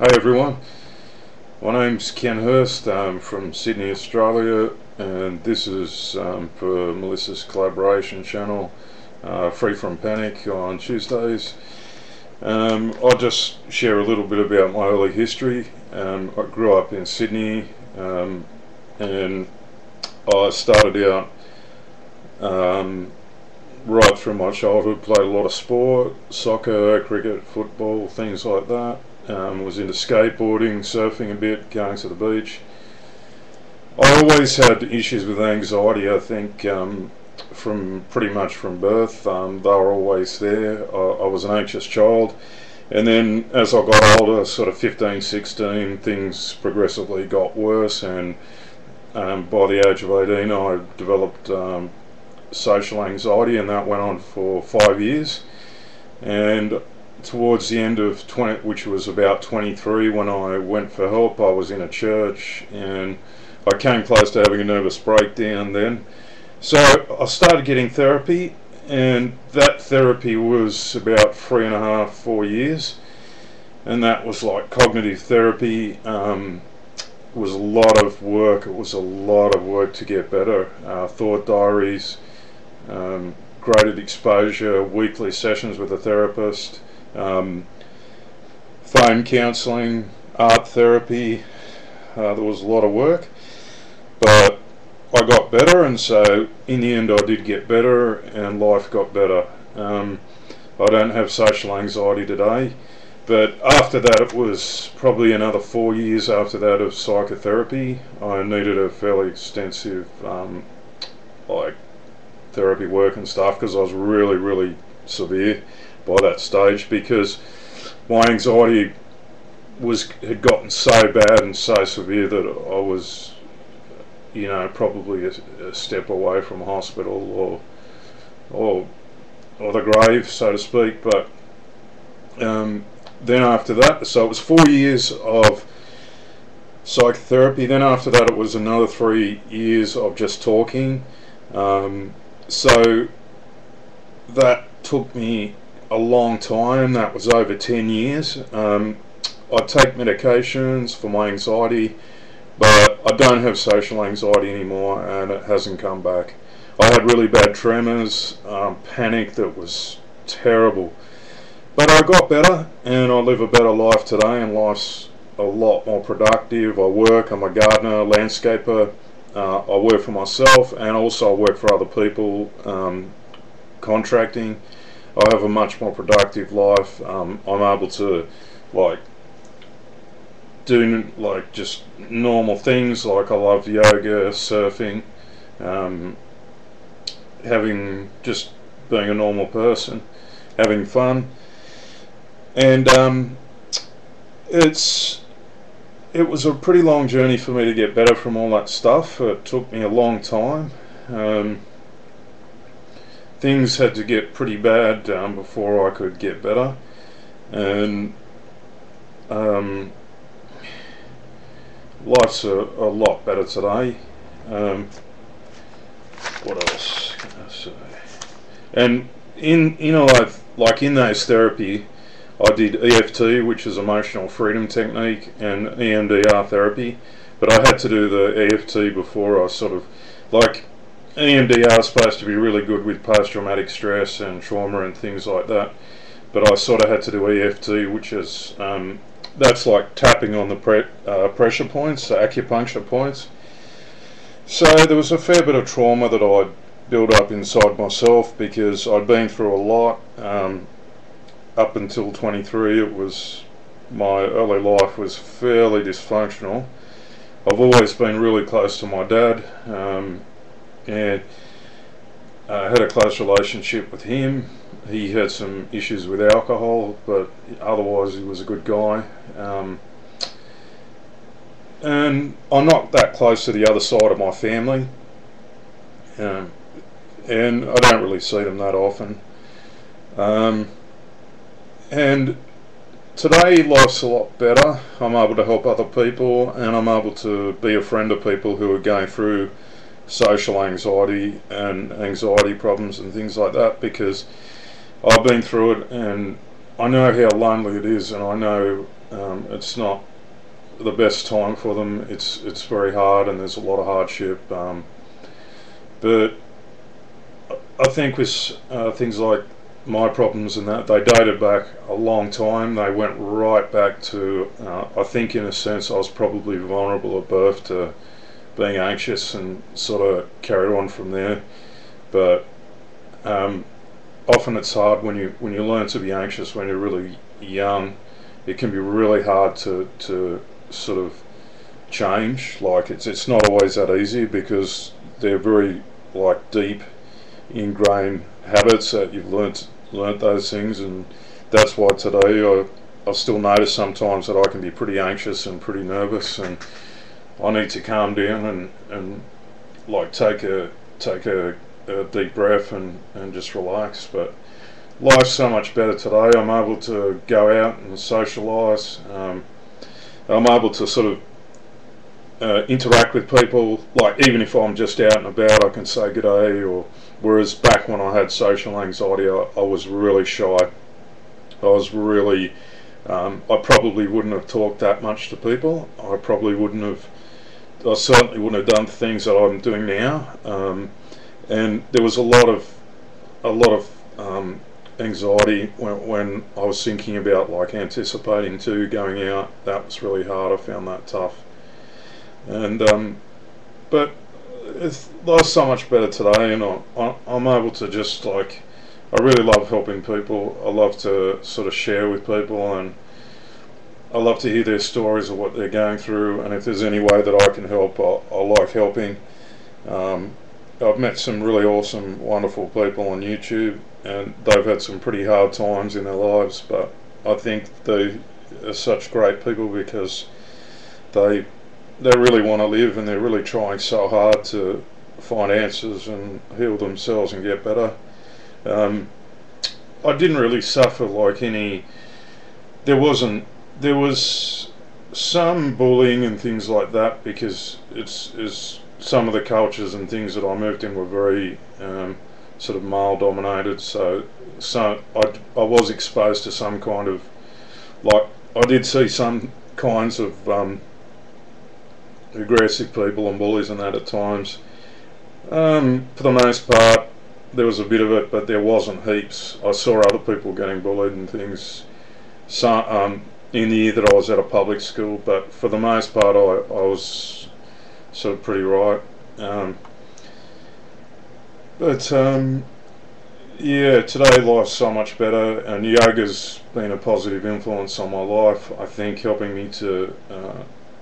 Hey everyone, my name's Ken Hurst. I'm from Sydney, Australia, and this is for Melissa's collaboration channel, Free From Panic on Tuesdays. I'll just share a little bit about my early history. I grew up in Sydney, and I started out right through my childhood, played a lot of sport, soccer, cricket, football, things like that. Was into skateboarding, surfing a bit, going to the beach. I always had issues with anxiety, I think, from pretty much from birth. They were always there. I was an anxious child, and then as I got older, sort of 15, 16, things progressively got worse, and by the age of 18 I developed social anxiety, and that went on for 5 years. And towards the end of 20, which was about 23, when I went for help, I was in a church and I came close to having a nervous breakdown then. So I started getting therapy, and that therapy was about 3.5, 4 years, and that was like cognitive therapy. It was a lot of work. It was a lot of work to get better. Thought diaries, graded exposure, weekly sessions with a therapist, phone counselling, art therapy. There was a lot of work, but I got better, and so in the end I did get better and life got better. I don't have social anxiety today, but after that it was probably another 4 years after that of psychotherapy. I needed a fairly extensive like therapy work and stuff, because I was really severe by that stage, because my anxiety had gotten so bad and so severe that I was, you know, probably a step away from hospital or the grave, so to speak. But then after that, so it was 4 years of psychotherapy. Then after that it was another 3 years of just talking. So that took me a long time. That was over 10 years. I take medications for my anxiety, but I don't have social anxiety anymore, and it hasn't come back. I had really bad tremors, panic that was terrible, but I got better, and I live a better life today, and life's a lot more productive. I work, I'm a gardener, landscaper. I work for myself, and also I work for other people, contracting. I have a much more productive life. I'm able to do just normal things, like I love yoga, surfing, being a normal person, having fun. And it was a pretty long journey for me to get better from all that stuff. It took me a long time. Things had to get pretty bad before I could get better, and life's a lot better today. What else can I say? And in those therapy, I did EFT, which is emotional freedom technique, and EMDR therapy, but I had to do the EFT before. I sort of, EMDR is supposed to be really good with post-traumatic stress and trauma and things like that, but I sort of had to do EFT, which is that's like tapping on the pressure points, the acupuncture points. So there was a fair bit of trauma that I'd built up inside myself, because I'd been through a lot. Up until 23, my early life was fairly dysfunctional. I've always been really close to my dad, and I had a close relationship with him. He had some issues with alcohol, but otherwise he was a good guy. And I'm not that close to the other side of my family, and I don't really see them that often. And today life's a lot better. I'm able to help other people, and I'm able to be a friend of people who are going through social anxiety and anxiety problems and things like that, because I've been through it, and I know how lonely it is, and I know it's not the best time for them. It's very hard, and there's a lot of hardship. But I think with things like my problems and that, they dated back a long time. They went right back to, I think in a sense I was probably vulnerable at birth to being anxious, and sort of carried on from there. But often it's hard when you learn to be anxious when you're really young. It can be really hard to sort of change. Like it's not always that easy, because they're very like deep ingrained habits that you've learnt those things. And that's why today I still notice sometimes that I can be pretty anxious and pretty nervous, and I need to calm down and like take a deep breath and just relax. But life's so much better today. I'm able to go out and socialise. I'm able to sort of interact with people. Like even if I'm just out and about, I can say good day. Or whereas back when I had social anxiety, I was really shy. I was really I probably wouldn't have talked that much to people. I certainly wouldn't have done things that I'm doing now. And there was a lot of anxiety when I was thinking about like anticipating to going out. That was really hard. I found that tough. And but life's so much better today, and I'm able to just like, I really love helping people. I love to sort of share with people, and I love to hear their stories of what they're going through. And if there's any way that I can help, I like helping. I've met some really awesome, wonderful people on YouTube, and they've had some pretty hard times in their lives, but I think they are such great people because they really want to live, and they're really trying so hard to find answers and heal themselves and get better. I didn't really suffer like any. There was some bullying and things like that, because it's some of the cultures and things that I moved in were very sort of male dominated. So I was exposed to some kind of, like, I did see some kinds of aggressive people and bullies and that at times. For the most part there was a bit of it, but there wasn't heaps. I saw other people getting bullied and things, in the year that I was at a public school, but for the most part I was sort of pretty right. Yeah, today life's so much better, and yoga's been a positive influence on my life, I think, helping me to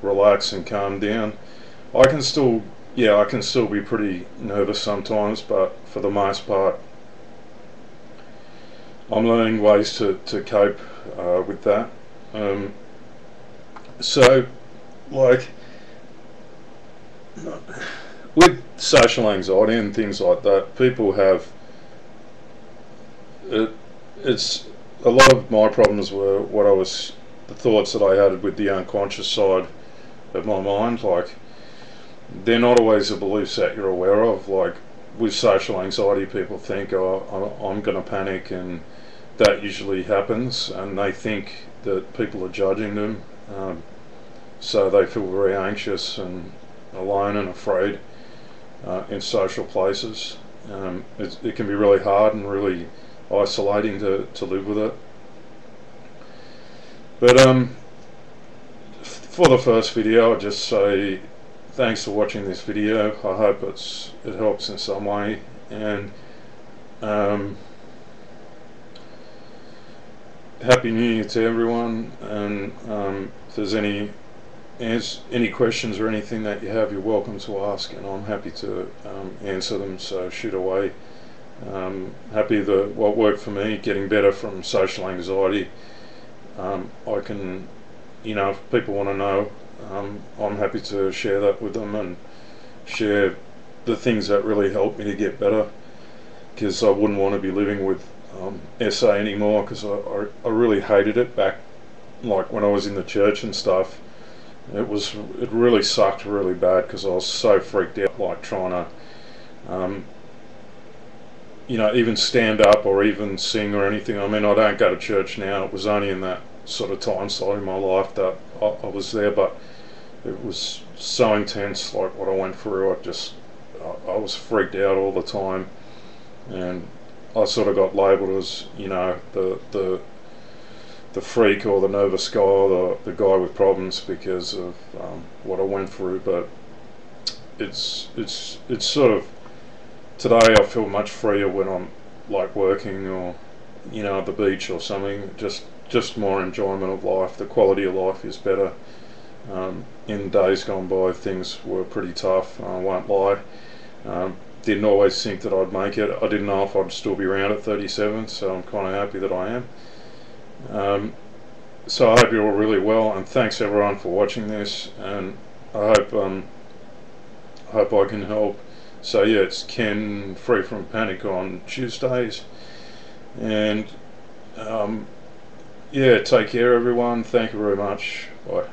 relax and calm down. I can still be pretty nervous sometimes, but for the most part I'm learning ways to cope with that. So like with social anxiety and things like that, people have it's a lot of my problems were the thoughts that I had with the unconscious side of my mind. Like, they're not always the beliefs that you're aware of. Like with social anxiety, people think, oh, I'm going to panic, and that usually happens, and they think that people are judging them, so they feel very anxious and alone and afraid in social places. It can be really hard and really isolating to live with it. But for the first video, I'll just say thanks for watching this video. I hope it helps in some way, and Happy New Year to everyone. And if there's any questions or anything that you have, you're welcome to ask, and I'm happy to answer them, so shoot away. Happy that what worked for me, getting better from social anxiety, I can, if people want to know, I'm happy to share that with them and share the things that really helped me to get better, because I wouldn't want to be living with SA anymore, because I really hated it back, like when I was in the church and stuff. It really sucked really bad, because I was so freaked out, like trying to even stand up or even sing or anything. I mean, I don't go to church now. It was only in that sort of time slot in my life that I was there, but it was so intense, like what I went through. I was freaked out all the time, and I sort of got labelled as, the freak or the nervous guy or the guy with problems because of what I went through. But it's sort of, today I feel much freer when I'm like working or at the beach or something. Just more enjoyment of life. The quality of life is better. In days gone by, things were pretty tough. I won't lie. Didn't always think that I'd make it. I didn't know if I'd still be around at 37, so I'm kind of happy that I am. So I hope you're all really well, and thanks everyone for watching this, and I hope I can help. So yeah, it's Ken, Free From Panic on Tuesdays, and yeah, take care everyone. Thank you very much. Bye.